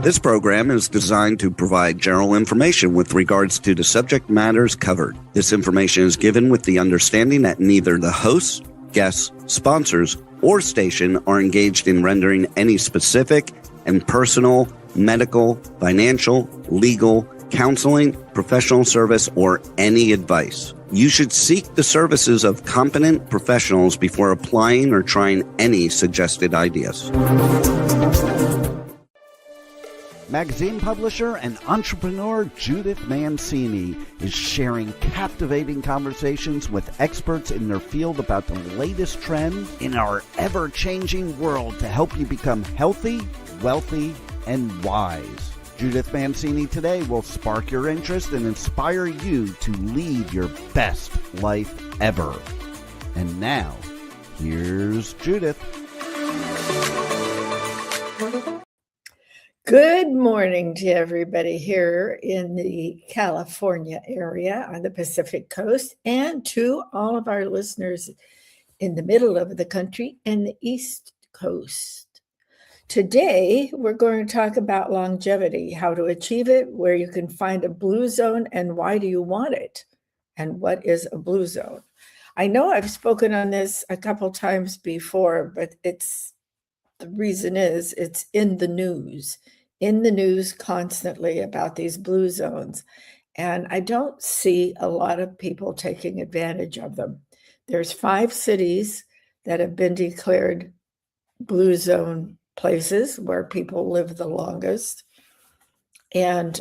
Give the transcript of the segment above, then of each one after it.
This program is designed to provide general information with regards to the subject matters covered. This information is given with the understanding that neither the hosts, guests, sponsors, or station are engaged in rendering any specific and personal, medical, financial, legal, counseling, professional service, or any advice. You should seek the services of competent professionals before applying or trying any suggested ideas. Magazine publisher and entrepreneur Judith Mancini is sharing captivating conversations with experts in their field about the latest trends in our ever-changing world to help you become healthy, wealthy, and wise. Judith Mancini today will spark your interest and inspire you to lead your best life ever. And now, here's Judith. Good morning to everybody here in the California area on the Pacific Coast, and to all of our listeners in the middle of the country and the East Coast. Today, we're going to talk about longevity, how to achieve it, where you can find a blue zone, and why do you want it, and what is a blue zone. I know I've spoken on this a couple times before, but the reason is it's in the news constantly about these blue zones. And I don't see a lot of people taking advantage of them. There's 5 cities that have been declared blue zone places where people live the longest. And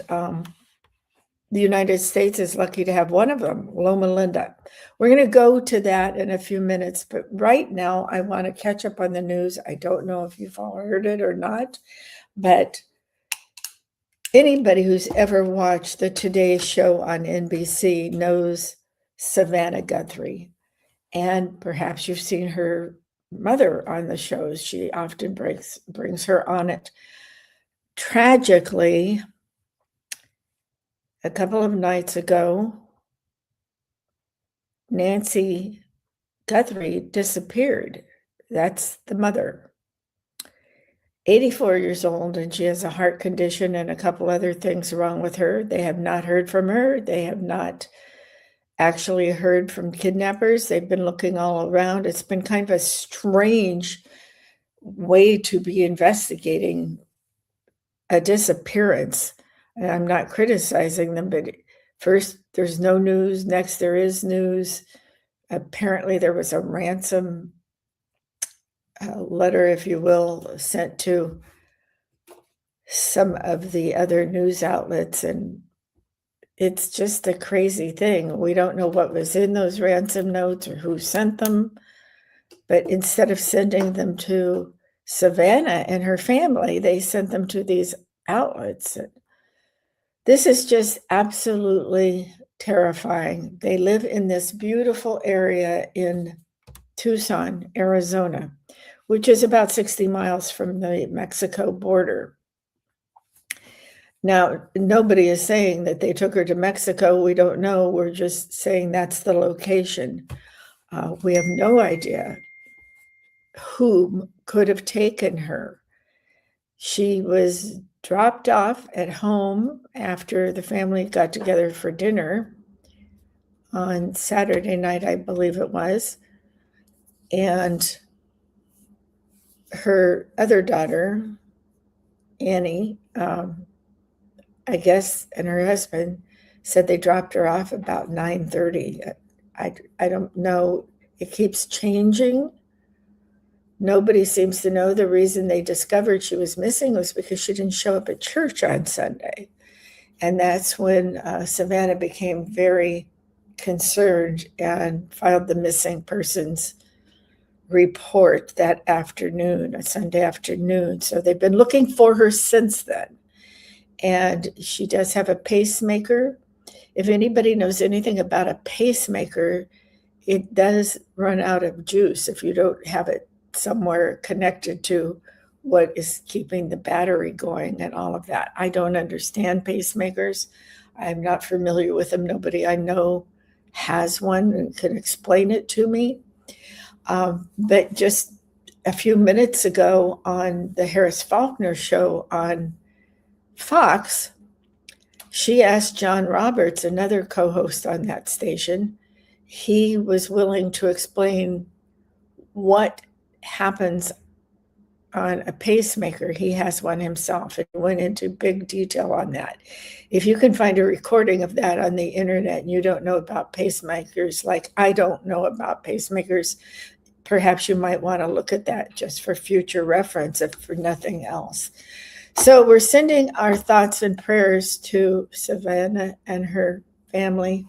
the United States is lucky to have one of them, Loma Linda. We're going to go to that in a few minutes, but right now I want to catch up on the news. I don't know if you've all heard it or not, but anybody who's ever watched the Today Show on NBC knows Savannah Guthrie, and perhaps you've seen her mother on the shows. She often brings her on it. Tragically, a couple of nights ago, Nancy Guthrie disappeared. That's the mother. 84 years old, and she has a heart condition and a couple other things wrong with her. They have not heard from her. They have not actually heard from kidnappers. They've been looking all around. It's been kind of a strange way to be investigating a disappearance. And I'm not criticizing them, but first there's no news. Next, there is news. Apparently there was a ransom letter, if you will, sent to some of the other news outlets. And it's just a crazy thing. We don't know what was in those ransom notes or who sent them. But instead of sending them to Savannah and her family, they sent them to these outlets. This is just absolutely terrifying. They live in this beautiful area in Tucson, Arizona, which is about 60 miles from the Mexico border. Now, nobody is saying that they took her to Mexico. We don't know. We're just saying that's the location. We have no idea who could have taken her. She was dropped off at home after the family got together for dinner on Saturday night, I believe it was. And her other daughter, Annie, I guess, and her husband said they dropped her off about 9:30. I don't know. It keeps changing. Nobody seems to know. The reason they discovered she was missing was because she didn't show up at church on Sunday. And that's when Savannah became very concerned and filed the missing persons report that afternoon, a Sunday afternoon. So they've been looking for her since then. And she does have a pacemaker. If anybody knows anything about a pacemaker, it does run out of juice if you don't have it somewhere connected to what is keeping the battery going and all of that. I don't understand pacemakers. I'm not familiar with them. Nobody I know has one and can explain it to me. But just a few minutes ago on the Harris Faulkner show on Fox, she asked John Roberts, another co-host on that station. He was willing to explain what happens on a pacemaker. He has one himself and went into big detail on that. If you can find a recording of that on the internet and you don't know about pacemakers, like I don't know about pacemakers, perhaps you might want to look at that just for future reference, if for nothing else. So we're sending our thoughts and prayers to Savannah and her family.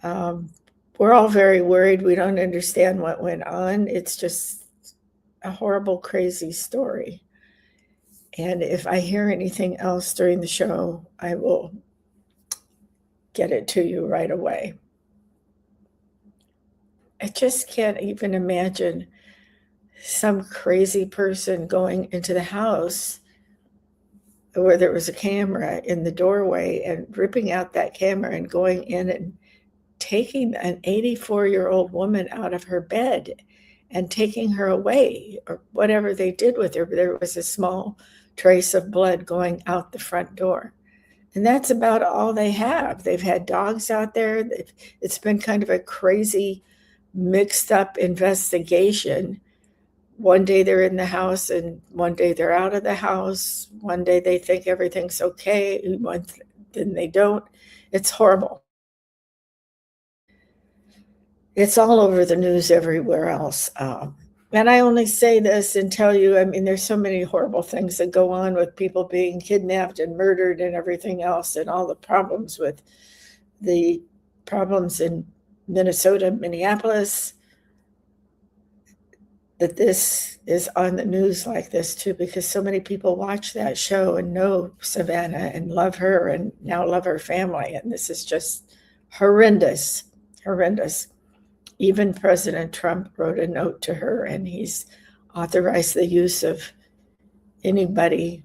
We're all very worried. We don't understand what went on. It's just a horrible, crazy story. And if I hear anything else during the show, I will get it to you right away. I just can't even imagine some crazy person going into the house where there was a camera in the doorway and ripping out that camera and going in and taking an 84-year-old woman out of her bed and taking her away, or whatever they did with her. There was a small trace of blood going out the front door. And that's about all they have. They've had dogs out there. It's been kind of a crazy, mixed up investigation. One day they're in the house and one day they're out of the house. One day they think everything's okay, then they don't. It's horrible. It's all over the news everywhere else. And I only say this and tell you, I mean, there's so many horrible things that go on with people being kidnapped and murdered and everything else, and all the problems in Minnesota, Minneapolis, that this is on the news like this too, because so many people watch that show and know Savannah and love her and now love her family. And this is just horrendous, horrendous. Even President Trump wrote a note to her, and he's authorized the use of anybody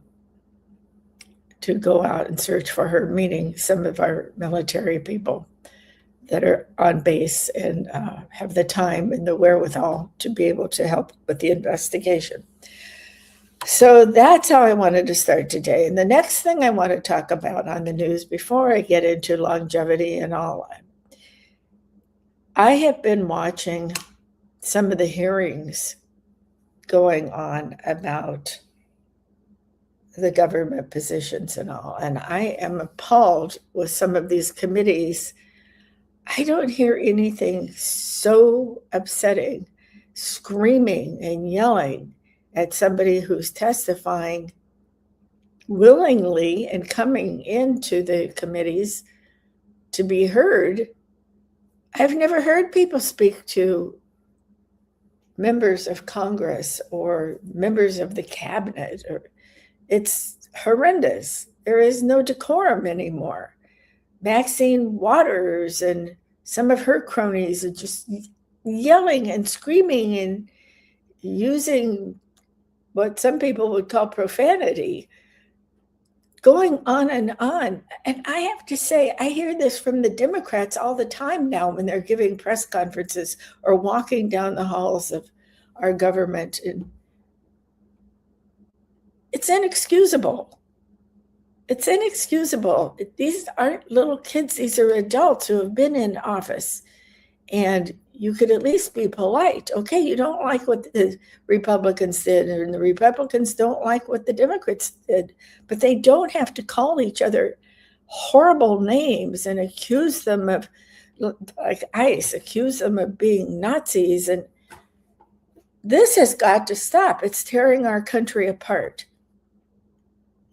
to go out and search for her, meaning some of our military people that are on base and have the time and the wherewithal to be able to help with the investigation. So that's how I wanted to start today. And the next thing I want to talk about on the news before I get into longevity and all, I have been watching some of the hearings going on about the government positions and all, and I am appalled with some of these committees. I don't hear anything so upsetting, screaming and yelling at somebody who's testifying willingly and coming into the committees to be heard. I've never heard people speak to members of Congress or members of the cabinet. It's horrendous. There is no decorum anymore. Maxine Waters and some of her cronies are just yelling and screaming and using what some people would call profanity, going on and on. And I have to say, I hear this from the Democrats all the time now when they're giving press conferences or walking down the halls of our government. And it's inexcusable. It's inexcusable. These aren't little kids. These are adults who have been in office. And you could at least be polite. Okay, you don't like what the Republicans did, and the Republicans don't like what the Democrats did, but they don't have to call each other horrible names and accuse them of, like ICE, accuse them of being Nazis. And this has got to stop. It's tearing our country apart.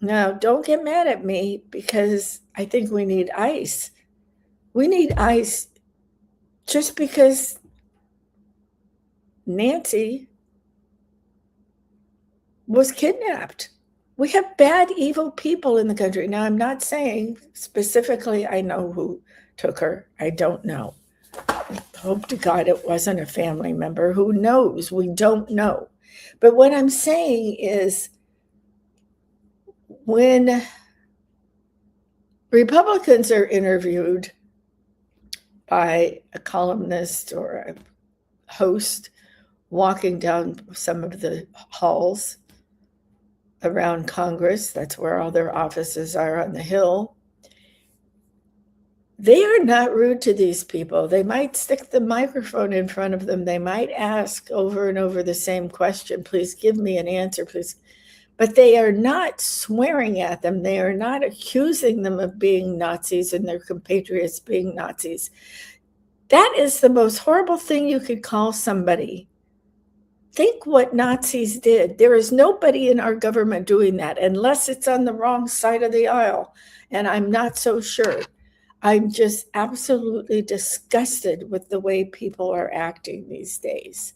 Now, don't get mad at me because I think we need ICE. We need ICE just because Nancy was kidnapped. We have bad, evil people in the country. Now, I'm not saying specifically I know who took her. I don't know. I hope to God it wasn't a family member. Who knows? We don't know. But what I'm saying is when Republicans are interviewed by a columnist or a host walking down some of the halls around Congress. That's where all their offices are on the Hill. They are not rude to these people. They might stick the microphone in front of them. They might ask over and over the same question, please give me an answer, please. But they are not swearing at them. They are not accusing them of being Nazis and their compatriots being Nazis. That is the most horrible thing you could call somebody. Think what Nazis did. There is nobody in our government doing that unless it's on the wrong side of the aisle. And I'm not so sure. I'm just absolutely disgusted with the way people are acting these days.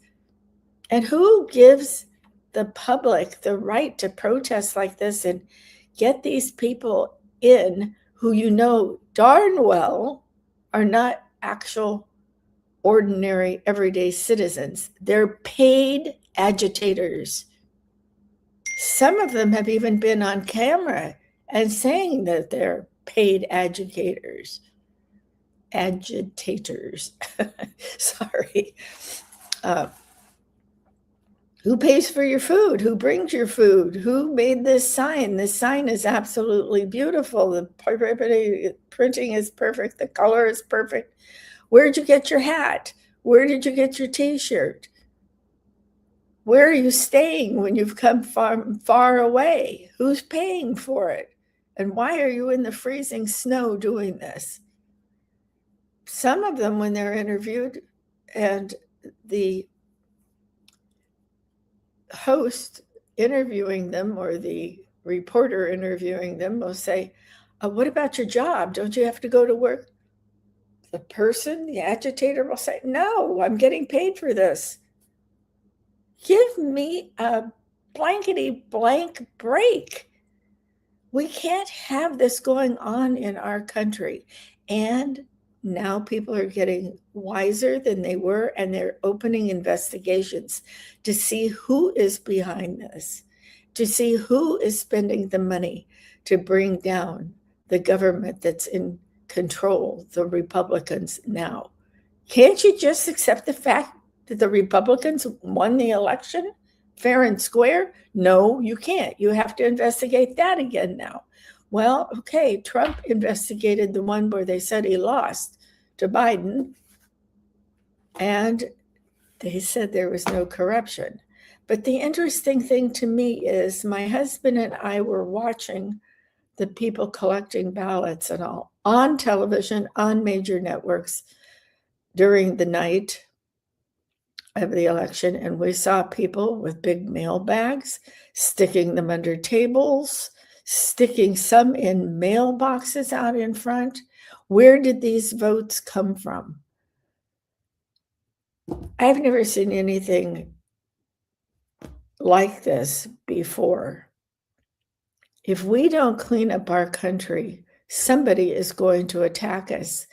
And who gives the public the right to protest like this and get these people in who you know darn well are not actual ordinary everyday citizens? They're paid agitators. Some of them have even been on camera and saying that they're paid agitators. Sorry. Who pays for your food? Who brings your food? Who made this sign? This sign is absolutely beautiful. The printing is perfect. The color is perfect. Where'd you get your hat? Where did you get your t-shirt? Where are you staying when you've come far away? Who's paying for it? And why are you in the freezing snow doing this? Some of them, when they're interviewed and the host interviewing them or the reporter interviewing them will say, what about your job? Don't you have to go to work? The person, the agitator will say, no, I'm getting paid for this. Give me a blankety blank break. We can't have this going on in our country. And now people are getting wiser than they were, and they're opening investigations to see who is behind this, to see who is spending the money to bring down the government that's in control, the Republicans now. Can't you just accept the fact that the Republicans won the election fair and square? No, you can't. You have to investigate that again now. Well, okay, Trump investigated the one where they said he lost to Biden, and they said there was no corruption. But the interesting thing to me is my husband and I were watching the people collecting ballots and all on television, on major networks during the night of the election, and we saw people with big mail bags, sticking them under tables, sticking some in mailboxes out in front. Where did these votes come from? I've never seen anything like this before. If we don't clean up our country, somebody is going to attack us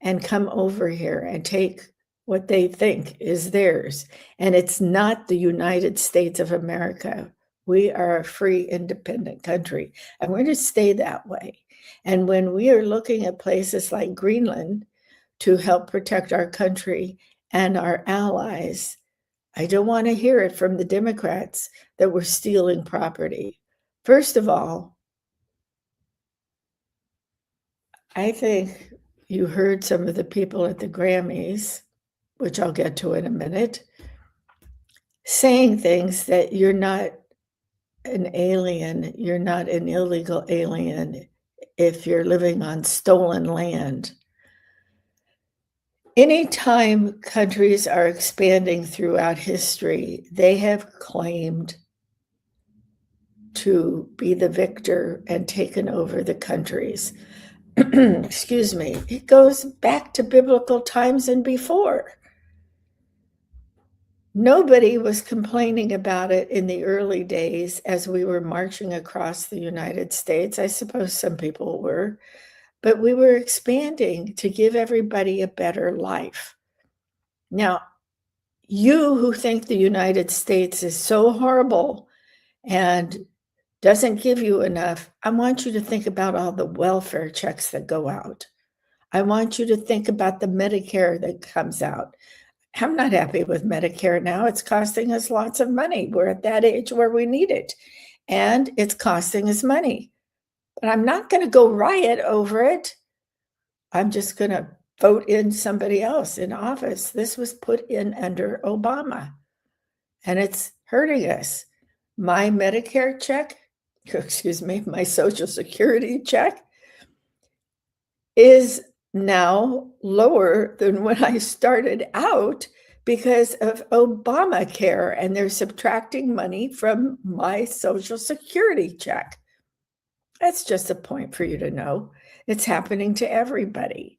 and come over here and take what they think is theirs. And it's not the United States of America. We are a free, independent country, and we're going to stay that way. And when we are looking at places like Greenland to help protect our country and our allies, I don't want to hear it from the Democrats that we're stealing property. First of all, I think you heard some of the people at the Grammys, which I'll get to in a minute, saying things that you're not an alien, you're not an illegal alien if you're living on stolen land. Anytime countries are expanding throughout history, they have claimed to be the victor and taken over the countries. Excuse me. It goes back to biblical times and before. Nobody was complaining about it in the early days as we were marching across the United States. I suppose some people were, but we were expanding to give everybody a better life. Now, you who think the United States is so horrible and doesn't give you enough, I want you to think about all the welfare checks that go out. I want you to think about the Medicare that comes out. I'm not happy with Medicare now. It's costing us lots of money. We're at that age where we need it. and it's costing us money. But I'm not going to go riot over it. I'm just going to vote in somebody else in office. This was put in under Obama, and it's hurting us. My Medicare check, my Social Security check is now lower than when I started out because of Obamacare, and they're subtracting money from my Social Security check. That's just a point for you to know. It's happening to everybody.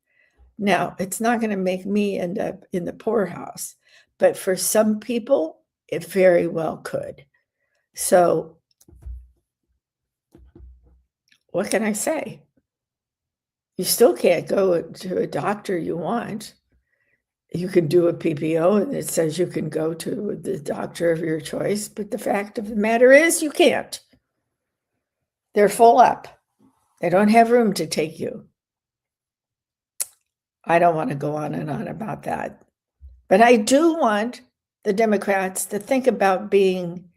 Now, it's not going to make me end up in the poorhouse, but for some people, it very well could. So, what can I say? You still can't go to a doctor you want. You can do a PPO and it says you can go to the doctor of your choice, but the fact of the matter is you can't. They're full up. They don't have room to take you. I don't want to go on and on about that. But I do want the Democrats to think about being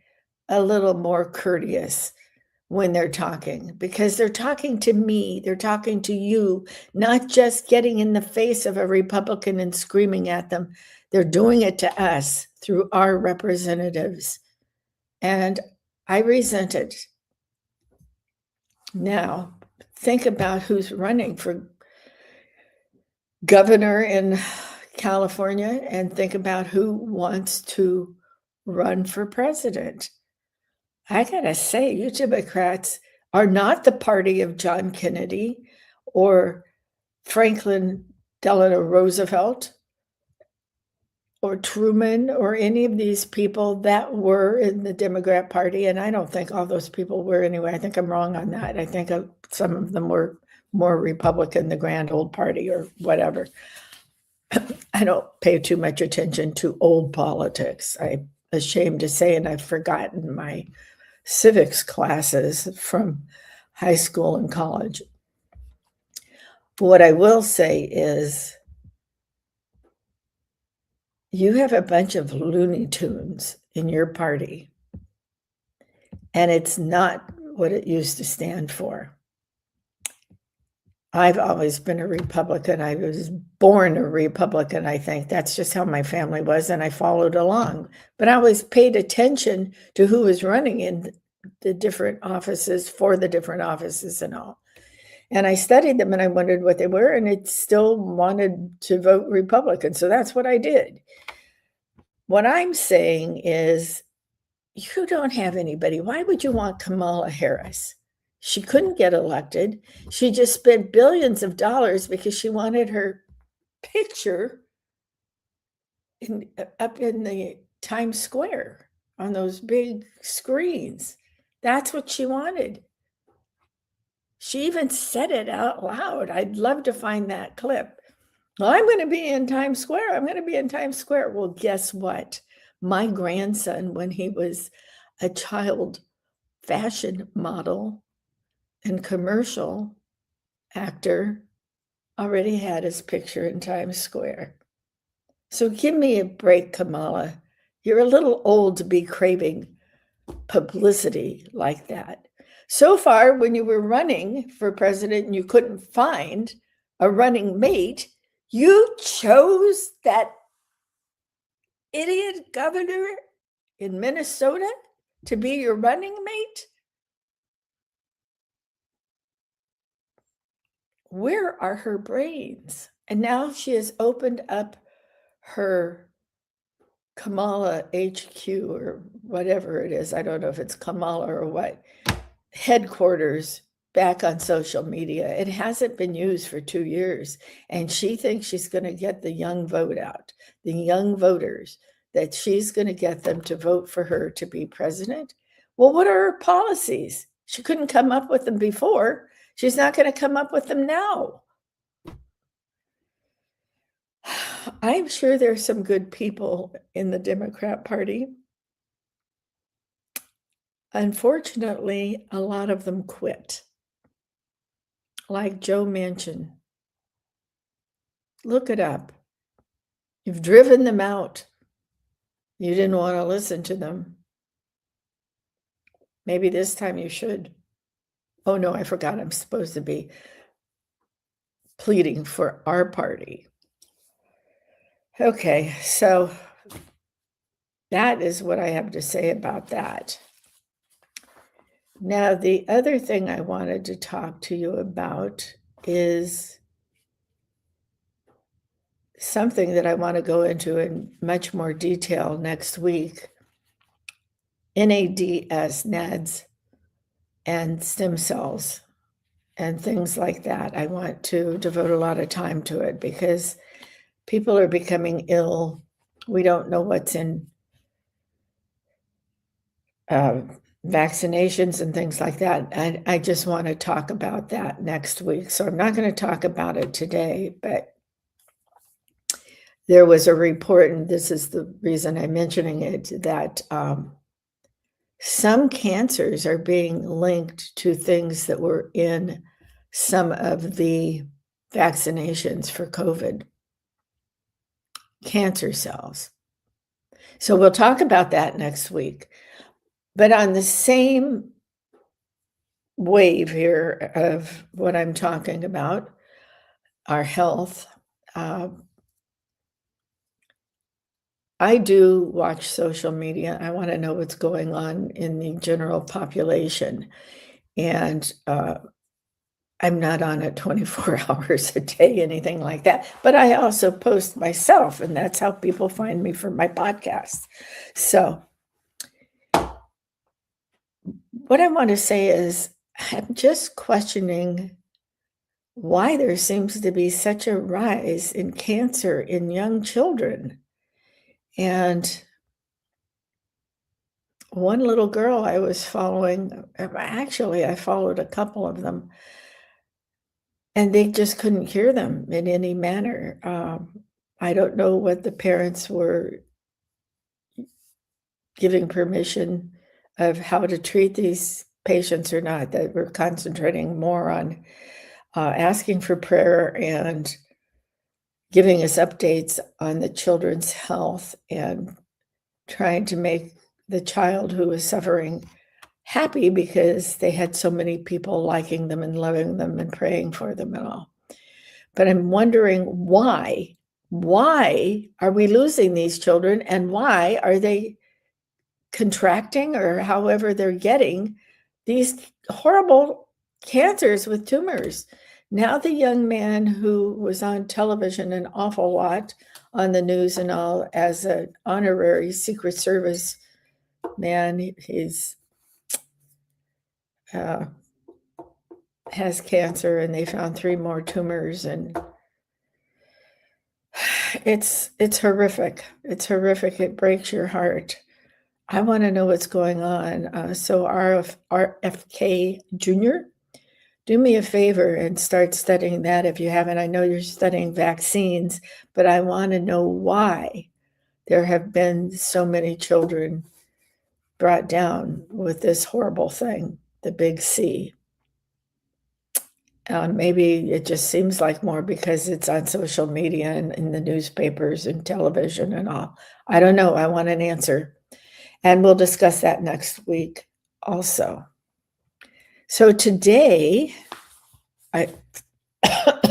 a little more courteous when they're talking, because they're talking to me, they're talking to you, not just getting in the face of a Republican and screaming at them. They're doing it to us through our representatives. And I resent it. Now, think about who's running for governor in California and think about who wants to run for president. I gotta say, you Democrats are not the party of John Kennedy or Franklin Delano Roosevelt or Truman or any of these people that were in the Democrat Party. And I don't think all those people were anyway. I think I'm wrong on that. I think some of them were more Republican, the grand old party or whatever. I don't pay too much attention to old politics. I'm ashamed to say, and I've forgotten my civics classes from high school and college. What I will say is you have a bunch of Looney Tunes in your party, and it's not what it used to stand for. I've always been a Republican. I was born a Republican, I think. That's just how my family was, and I followed along. But I always paid attention to who was running in the different offices for the different offices and all. And I studied them, and I wondered what they were, and it still wanted to vote Republican. So that's what I did. What I'm saying is you don't have anybody. Why would you want Kamala Harris? She couldn't get elected. She just spent billions of dollars because she wanted her picture up in the Times Square on those big screens. That's what she wanted. She even said it out loud. I'd love to find that clip. Well, I'm going to be in Times Square. I'm going to be in Times Square. Well, guess what? My grandson, when he was a child fashion model and commercial actor, already had his picture in Times Square. So give me a break, Kamala. You're a little old to be craving publicity like that. So far, when you were running for president and you couldn't find a running mate, you chose that idiot governor in Minnesota to be your running mate? Where are her brains? And now she has opened up her Kamala HQ or whatever it is. I don't know if it's Kamala or what. Headquarters back on social media. It hasn't been used for 2 years. And she thinks she's going to get the young vote out, the young voters, that she's going to get them to vote for her to be president. Well, what are her policies? She couldn't come up with them before. She's not going to come up with them now. I'm sure there's some good people in the Democrat Party. Unfortunately, a lot of them quit. Like Joe Manchin. Look it up. You've driven them out. You didn't want to listen to them. Maybe this time you should. Oh, no, I forgot. I'm supposed to be pleading for our party. Okay, so that is what I have to say about that. Now, the other thing I wanted to talk to you about is something that I want to go into in much more detail next week. NADS, and stem cells and things like that. I want to devote a lot of time to it because people are becoming ill. We don't know what's in vaccinations and things like that. I just want to talk about that next week. So I'm not going to talk about it today, but there was a report, and this is the reason I'm mentioning it, that some cancers are being linked to things that were in some of the vaccinations for COVID, cancer cells. So we'll talk about that next week. But on the same wave here of what I'm talking about, our health, I do watch social media. I want to know what's going on in the general population. And I'm not on it 24 hours a day, anything like that. But I also post myself, and that's how people find me for my podcast. So what I want to say is I'm just questioning why there seems to be such a rise in cancer in young children. And one little girl I was following, actually, I followed a couple of them, and they just couldn't cure them in any manner. I don't know what the parents were giving permission of how to treat these patients or not, that we're concentrating more on asking for prayer and giving us updates on the children's health and trying to make the child who is suffering happy because they had so many people liking them and loving them and praying for them and all. But I'm wondering why are we losing these children, and why are they contracting, or however they're getting these horrible cancers with tumors? Now the young man who was on television an awful lot on the news and all as an honorary Secret Service man, he's has cancer, and they found 3 more tumors, and it's horrific. It's horrific. It breaks your heart. I want to know what's going on. So RFK Jr., do me a favor and start studying that if you haven't. I know you're studying vaccines, but I want to know why there have been so many children brought down with this horrible thing, the big C. Maybe it just seems like more because it's on social media and in the newspapers and television and all. I don't know. I want an answer. And we'll discuss that next week also. So today,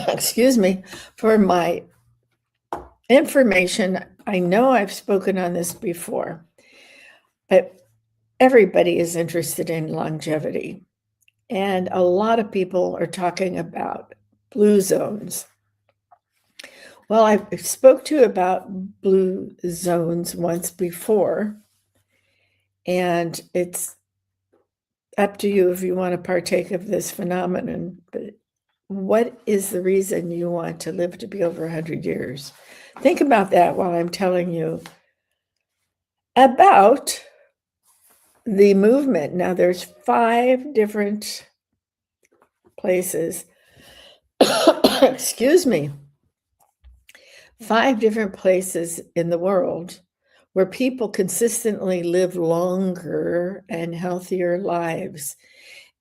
excuse me, for my information, I know I've spoken on this before, but everybody is interested in longevity. And a lot of people are talking about blue zones. Well, I spoke to you about blue zones once before, and it's up to you if you want to partake of this phenomenon. But what is the reason you want to live to be over 100 years? Think about that while I'm telling you about the movement. Now, there's 5 different places, excuse me, 5 different places in the world where people consistently live longer and healthier lives.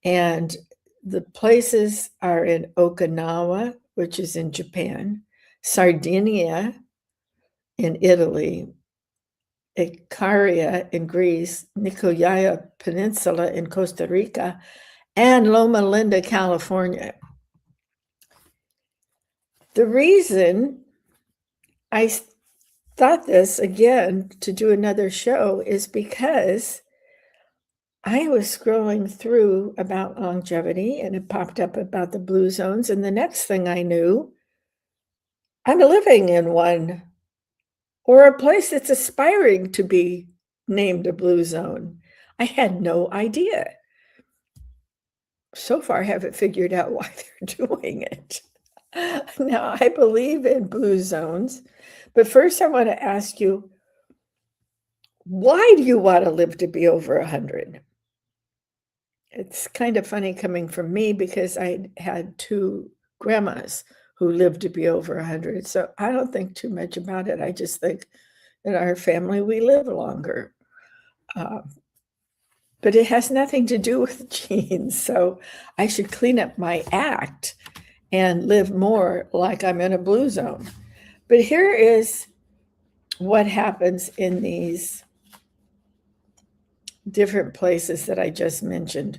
And the places are in Okinawa, which is in Japan, Sardinia in Italy, Icaria in Greece, Nicoya Peninsula in Costa Rica, and Loma Linda, California. The reason I thought this again to do another show is because I was scrolling through about longevity and it popped up about the blue zones. And the next thing I knew, I'm living in one, or a place that's aspiring to be named a blue zone. I had no idea. So far, I haven't figured out why they're doing it. Now, I believe in blue zones, but first I want to ask you, why do you want to live to be over 100? It's kind of funny coming from me because I had two grandmas who lived to be over 100. So I don't think too much about it. I just think in our family, we live longer. But it has nothing to do with genes. So I should clean up my act and live more like I'm in a blue zone. But here is what happens in these different places that I just mentioned.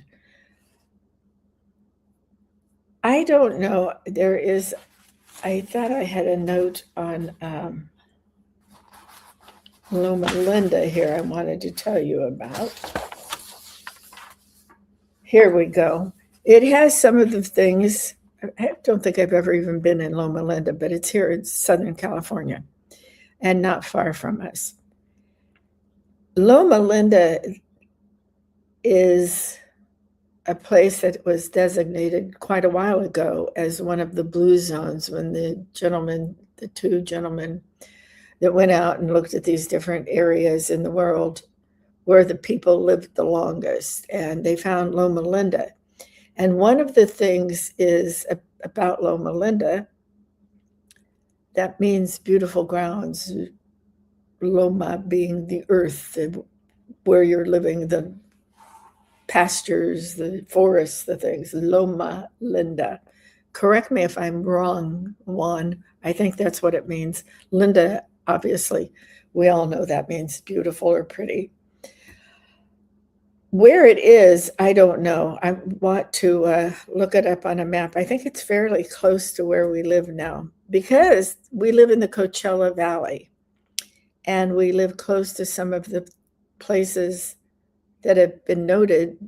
I don't know. I thought I had a note on Loma Linda here I wanted to tell you about. Here we go. It has some of the things. I don't think I've ever even been in Loma Linda, but it's here in Southern California and not far from us. Loma Linda is a place that was designated quite a while ago as one of the blue zones when the two gentlemen that went out and looked at these different areas in the world where the people lived the longest, and they found Loma Linda. And one of the things is about Loma Linda, that means beautiful grounds, Loma being the earth where you're living, the pastures, the forests, the things, Loma Linda. Correct me if I'm wrong, Juan. I think that's what it means. Linda, obviously, we all know that means beautiful or pretty. Where it is, I don't know. I want to look it up on a map. I think it's fairly close to where we live now because we live in the Coachella Valley and we live close to some of the places that have been noted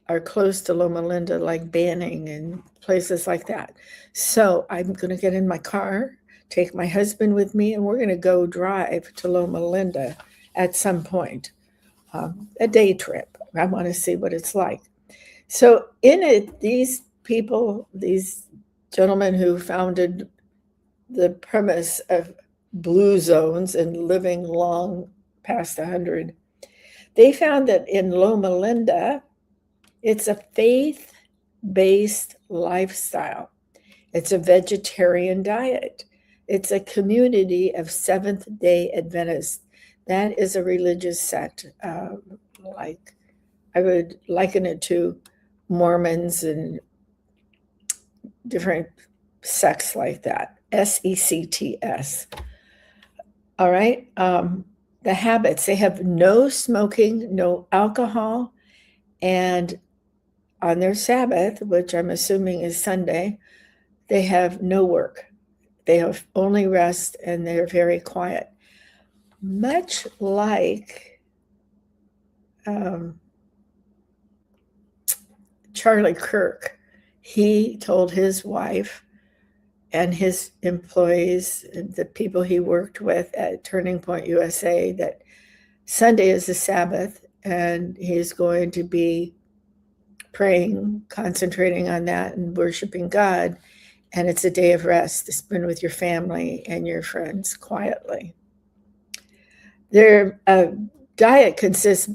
are close to Loma Linda, like Banning and places like that. So I'm going to get in my car, take my husband with me, and we're going to go drive to Loma Linda at some point. A day trip. I want to see what it's like. So in it, these people, these gentlemen who founded the premise of blue zones and living long past 100, they found that in Loma Linda, it's a faith-based lifestyle. It's a vegetarian diet. It's a community of Seventh-day Adventists. That is a religious sect, like I would liken it to Mormons and different sects like that, SECTS. All right. The habits, they have no smoking, no alcohol, and on their Sabbath, which I'm assuming is Sunday, they have no work. They have only rest and they're very quiet. Much like Charlie Kirk, he told his wife and his employees, the people he worked with at Turning Point USA, that Sunday is the Sabbath and he's going to be praying, concentrating on that and worshiping God. And it's a day of rest to spend with your family and your friends quietly. Their diet consists,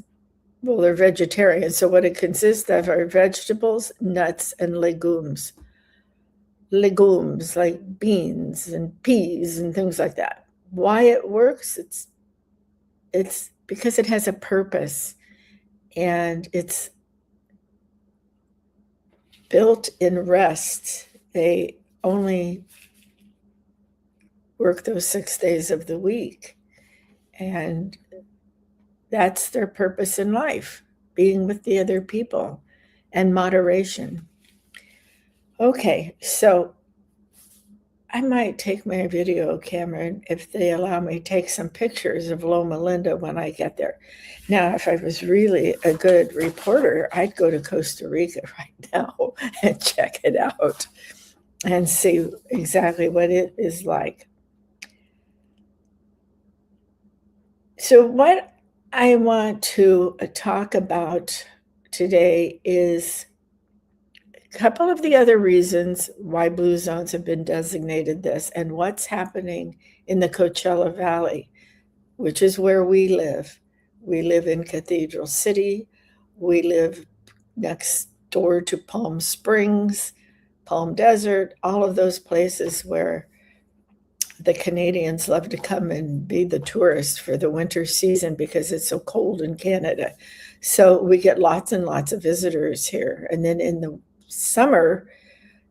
well, they're vegetarian. So what it consists of are vegetables, nuts, and legumes. Legumes like beans and peas and things like that. Why it works? It's because it has a purpose and it's built in rest. They only work those 6 days of the week. And that's their purpose in life, being with the other people and moderation. Okay, so I might take my video camera, if they allow me, take some pictures of Loma Linda when I get there. Now, if I was really a good reporter, I'd go to Costa Rica right now and check it out and see exactly what it is like. So what I want to talk about today is a couple of the other reasons why blue zones have been designated this and what's happening in the Coachella Valley, which is where we live. We live in Cathedral City. We live next door to Palm Springs, Palm Desert, all of those places where the Canadians love to come and be the tourist for the winter season because it's so cold in Canada. So we get lots and lots of visitors here. And then in the summer,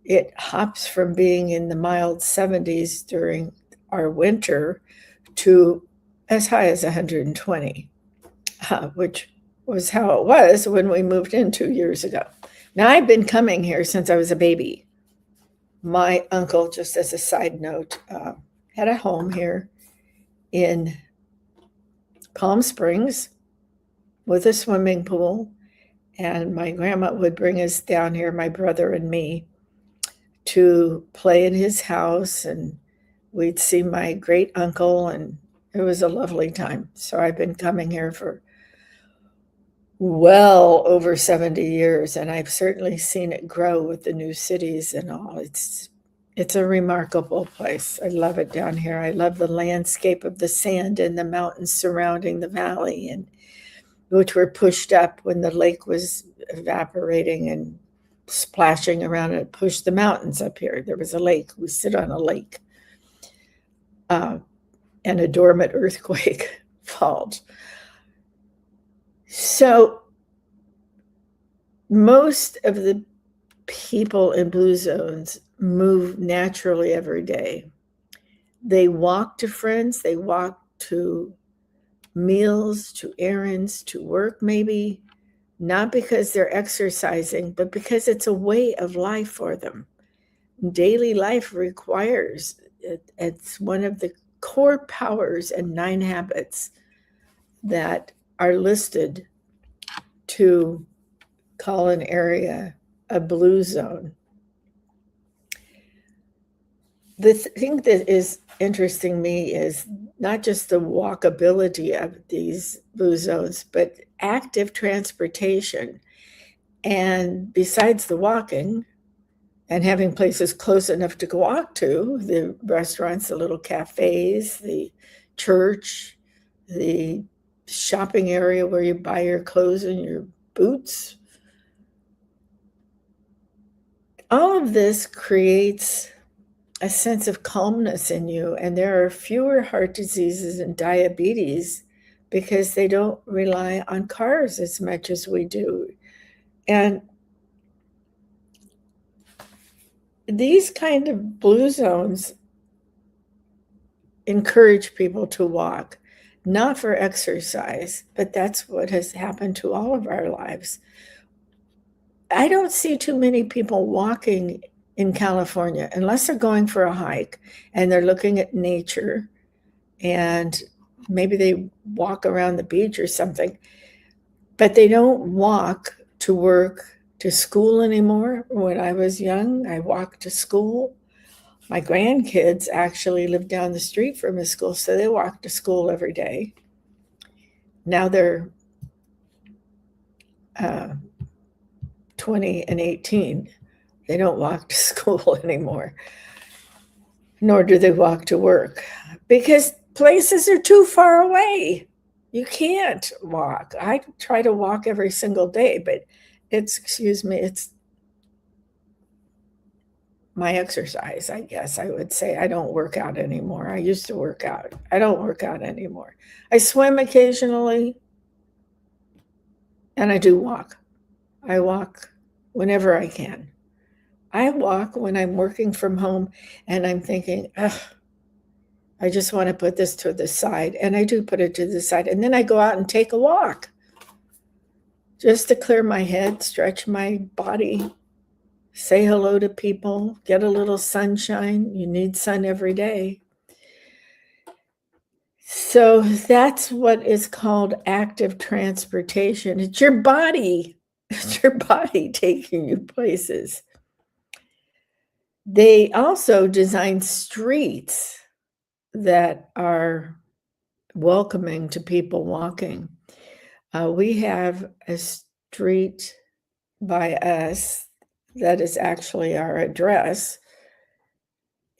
it hops from being in the mild 70s during our winter to as high as 120, which was how it was when we moved in 2 years ago. Now, I've been coming here since I was a baby. My uncle, just as a side note, had a home here in Palm Springs with a swimming pool. And my grandma would bring us down here, my brother and me, to play in his house. And we'd see my great uncle, and it was a lovely time. So I've been coming here for well over 70 years, and I've certainly seen it grow with the new cities and all. It's a remarkable place. I love it down here. I love the landscape of the sand and the mountains surrounding the valley, and which were pushed up when the lake was evaporating and splashing around, and it pushed the mountains up here. There was a lake. We sit on a lake. And a dormant earthquake fault. So most of the people in blue zones move naturally every day. They walk to friends, they walk to meals, to errands, to work maybe, not because they're exercising, but because it's a way of life for them. Daily life requires it. It's one of the core powers and 9 habits that are listed to call an area a blue zone. The thing that is interesting me is not just the walkability of these blue zones, but active transportation. And besides the walking and having places close enough to walk to, the restaurants, the little cafes, the church, the shopping area where you buy your clothes and your boots, all of this creates a sense of calmness in you, and there are fewer heart diseases and diabetes because they don't rely on cars as much as we do. And these kind of blue zones encourage people to walk, not for exercise, but that's what has happened to all of our lives. I don't see too many people walking in California unless they're going for a hike and they're looking at nature, and maybe they walk around the beach or something, but they don't walk to work, to school anymore. When I was young, I walked to school. My grandkids actually live down the street from a school, so they walk to school every day. Now they're 20 and 18. They don't walk to school anymore, nor do they walk to work because places are too far away. You can't walk. I try to walk every single day, but it's my exercise, I guess I would say. I don't work out anymore. I used to work out. I don't work out anymore. I swim occasionally, and I do walk. I walk whenever I can. I walk when I'm working from home and I'm thinking, I I just want to put this to the side. And I do put it to the side. And then I go out and take a walk just to clear my head, stretch my body, say hello to people, get a little sunshine. You need sun every day. So that's what is called active transportation. It's your body. It's your body taking you places. They also design streets that are welcoming to people walking. We have a street by us that is actually our address,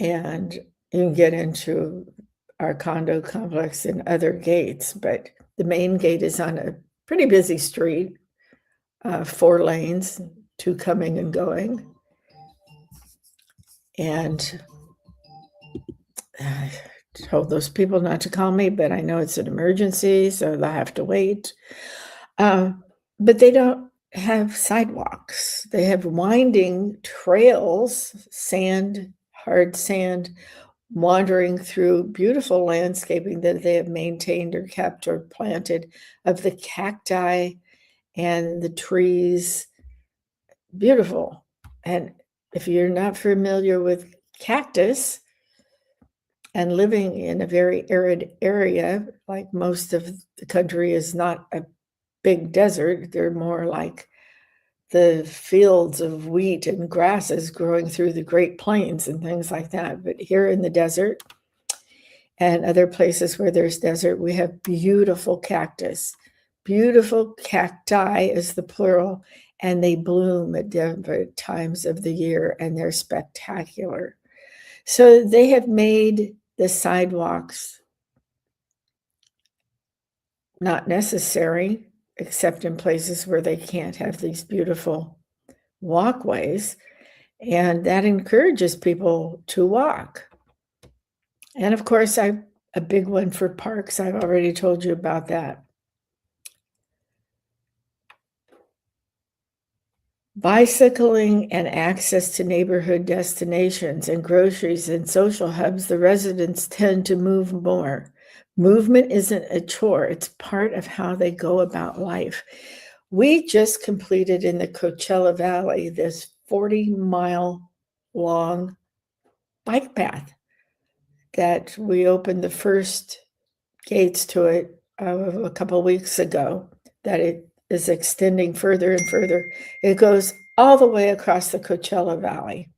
and you can get into our condo complex and other gates, but the main gate is on a pretty busy street, 4 lanes, 2 coming and going. And I told those people not to call me, but I know it's an emergency, so they'll have to wait. But they don't have sidewalks. They have winding trails, sand, hard sand, wandering through beautiful landscaping that they have maintained or kept or planted of the cacti and the trees. Beautiful. And if you're not familiar with cactus and living in a very arid area, like most of the country is not a big desert, they're more like the fields of wheat and grasses growing through the Great Plains and things like that. But here in the desert and other places where there's desert, we have beautiful cactus. Beautiful cacti is the plural, and they bloom at different times of the year, and they're spectacular. So they have made the sidewalks not necessary, except in places where they can't have these beautiful walkways, and that encourages people to walk. And of course, a big one for parks. I've already told you about that. Bicycling and access to neighborhood destinations and groceries and social hubs, the residents tend to move more. Movement isn't a chore, it's part of how they go about life. We just completed in the Coachella Valley this 40-mile long bike path that we opened the first gates to it a couple of weeks ago, that it is extending further and further. It goes all the way across the Coachella Valley.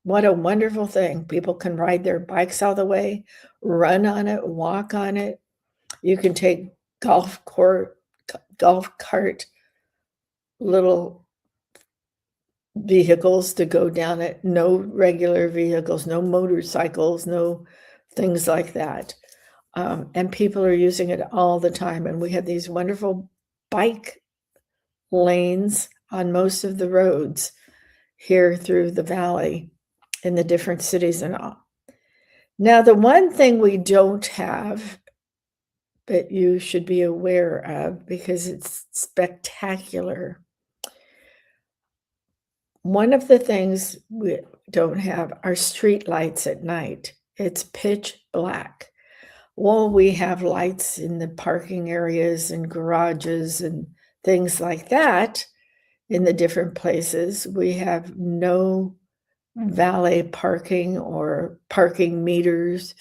What a wonderful thing. People can ride their bikes all the way, run on it, walk on it. You can take golf cart, little vehicles to go down it. No regular vehicles, no motorcycles, no things like that. And people are using it all the time. And we have these wonderful bike lanes on most of the roads here through the valley in the different cities and all. Now, the one thing we don't have, but you should be aware of because it's spectacular. One of the things we don't have are street lights at night. It's pitch black. Well, we have lights in the parking areas and garages and things like that in the different places. We have no valet parking or parking meters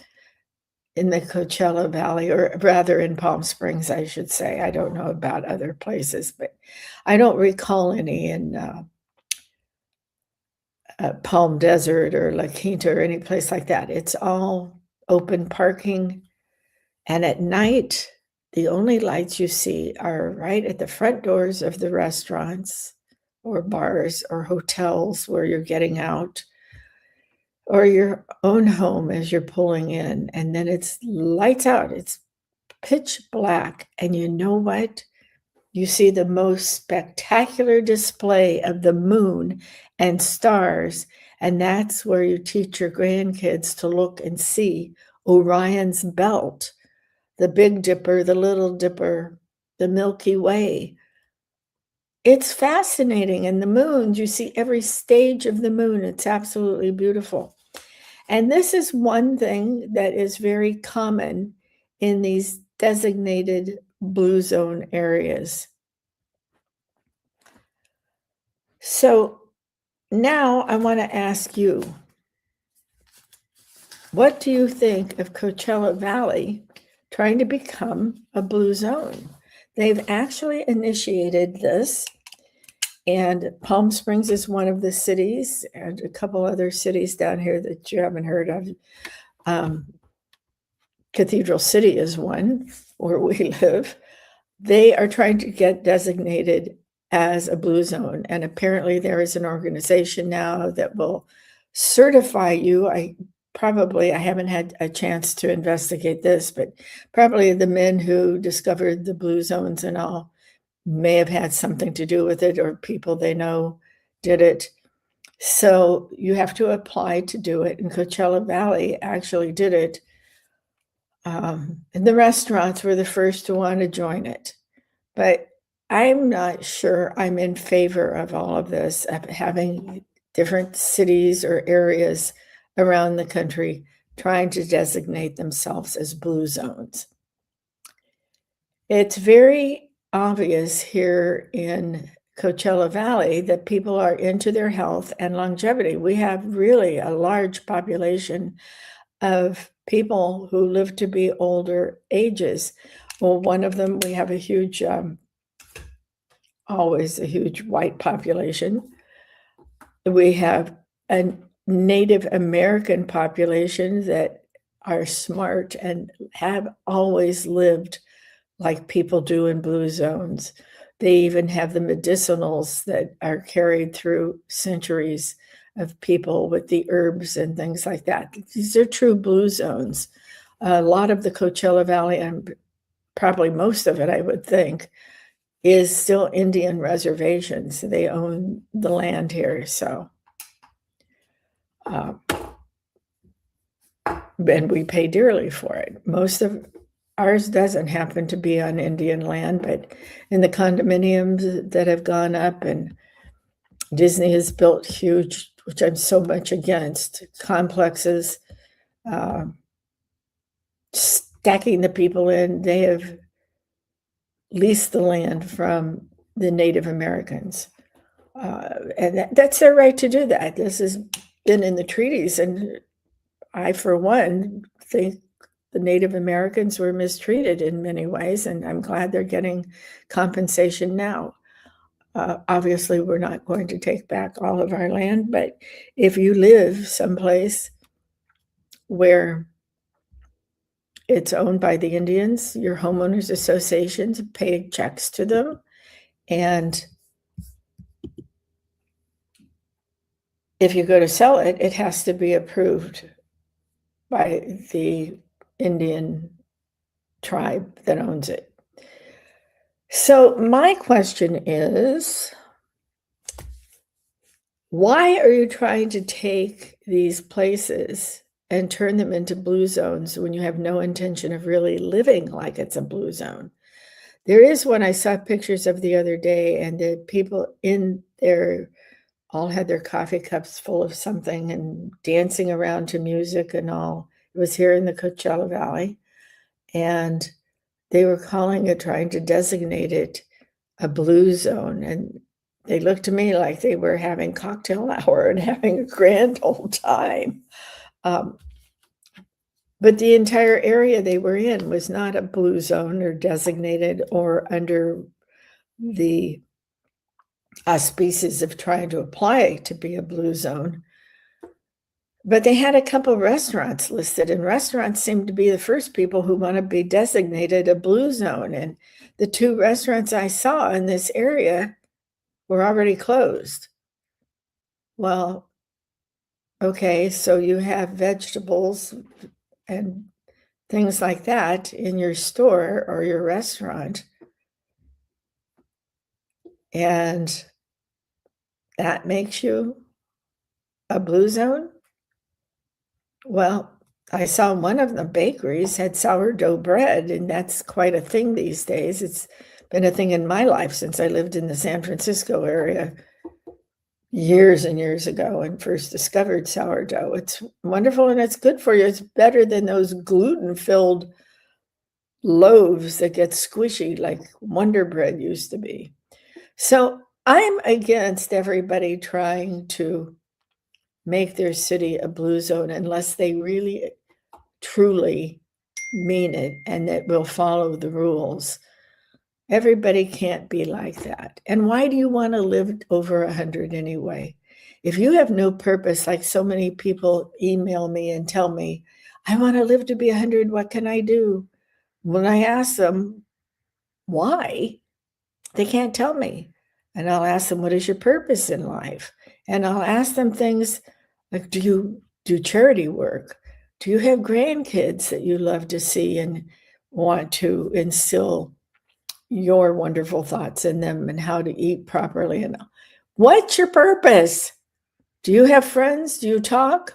in the Coachella Valley, or rather in Palm Springs, I should say. I don't know about other places, but I don't recall any in Palm Desert or La Quinta or any place like that. It's all open parking. And at night, the only lights you see are right at the front doors of the restaurants or bars or hotels where you're getting out, or your own home as you're pulling in. And then it's lights out. It's pitch black. And you know what? You see the most spectacular display of the moon and stars. And that's where you teach your grandkids to look and see Orion's belt, the Big Dipper, the Little Dipper, the Milky Way. It's fascinating. And the moons, you see every stage of the moon. It's absolutely beautiful. And this is one thing that is very common in these designated blue zone areas. So now I want to ask you, what do you think of Coachella Valley trying to become a blue zone? They've actually initiated this, and Palm Springs is one of the cities, and a couple other cities down here that you haven't heard of. Cathedral City is one where we live. They are trying to get designated as a blue zone, and apparently there is an organization now that will certify you. I haven't had a chance to investigate this, but probably the men who discovered the blue zones and all may have had something to do with it, or people they know did it. So you have to apply to do it, and Coachella Valley actually did it. And the restaurants were the first to want to join it. But I'm not sure I'm in favor of all of this, of having different cities or areas around the country trying to designate themselves as blue zones. It's very obvious here in Coachella Valley that people are into their health and longevity. We have really a large population of people who live to be older ages. Well, one of them, we have a huge, always a huge white population. We have a Native American population that are smart and have always lived like people do in blue zones. They even have the medicinals that are carried through centuries of people with the herbs and things like that. These are true blue zones. A lot of the Coachella Valley, and probably most of it, I would think, is still Indian reservations. They own the land here, so. And we pay dearly for it. Most of ours doesn't happen to be on Indian land, but in the condominiums that have gone up, and Disney has built huge, which I'm so much against, complexes, stacking the people in. They have leased the land from the Native Americans. And that's their right to do that. This has been in the treaties, and I, for one, think the Native Americans were mistreated in many ways, and I'm glad they're getting compensation now. Obviously, we're not going to take back all of our land, but if you live someplace where it's owned by the Indians, your homeowners associations pay checks to them, and if you go to sell it, it has to be approved by the Indian tribe that owns it. So my question is, why are you trying to take these places and turn them into blue zones when you have no intention of really living like it's a blue zone? There is one I saw pictures of the other day, and the people in there all had their coffee cups full of something and dancing around to music and all. It was here in the Coachella Valley, and they were calling it, trying to designate it a blue zone. And they looked to me like they were having cocktail hour and having a grand old time. But the entire area they were in was not a blue zone or designated or under the auspices of trying to apply to be a blue zone. But they had a couple restaurants listed, and restaurants seem to be the first people who want to be designated a blue zone. And the two restaurants I saw in this area were already closed. Well, okay, so you have vegetables and things like that in your store or your restaurant, and that makes you a blue zone? Well, I saw one of the bakeries had sourdough bread, and that's quite a thing these days. It's been a thing in my life since I lived in the San Francisco area. years and years ago and first discovered sourdough. It's wonderful and it's good for you. It's better than those gluten-filled loaves that get squishy like Wonder Bread used to be. So I'm against everybody trying to make their city a blue zone unless they really, truly mean it and that will follow the rules. Everybody can't be like that. And why do you want to live over 100 anyway? If you have no purpose, like so many people email me and tell me, I want to live to be 100, what can I do? When I ask them why, they can't tell me. And I'll ask them, what is your purpose in life? And I'll ask them things like, do you do charity work? Do you have grandkids that you love to see and want to instill your wonderful thoughts in them and how to eat properly? And what's your purpose? Do you have friends? Do you talk?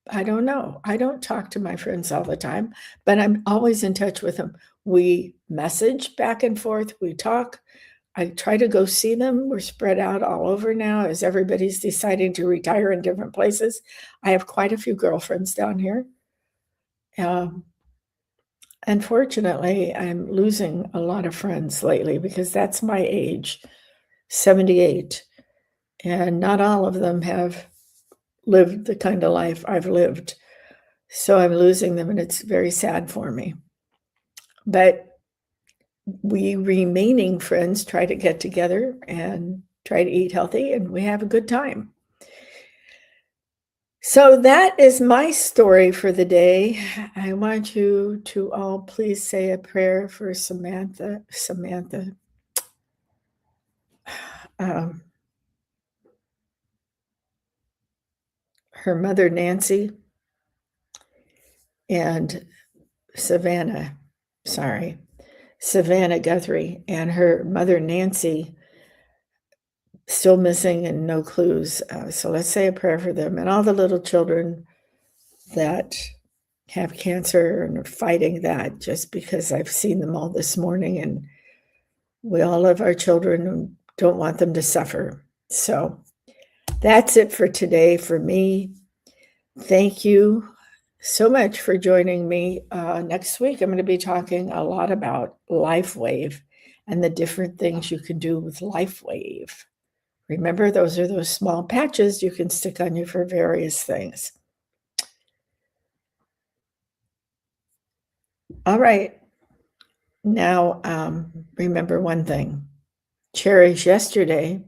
I don't know. I don't talk to my friends all the time, but I'm always in touch with them. We message back and forth. We talk. I try to go see them. We're spread out all over now as everybody's deciding to retire in different places. I have quite a few girlfriends down here. Unfortunately, I'm losing a lot of friends lately because that's my age, 78. And not all of them have lived the kind of life I've lived. So I'm losing them and it's very sad for me. But we remaining friends try to get together and try to eat healthy and we have a good time. So that is my story for the day. I want you to all please say a prayer for Samantha, her mother Nancy, and Savannah Guthrie, and her mother Nancy, still missing and no clues. So let's say a prayer for them and all the little children that have cancer and are fighting that, just because I've seen them all this morning and we all love our children and don't want them to suffer. So that's it for today for me. Thank you so much for joining me. Next week, I'm going to be talking a lot about LifeWave and the different things you can do with LifeWave. Remember, those are those small patches you can stick on you for various things. All right. Now, remember one thing. Cherish yesterday,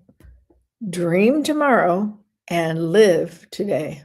dream tomorrow, and live today.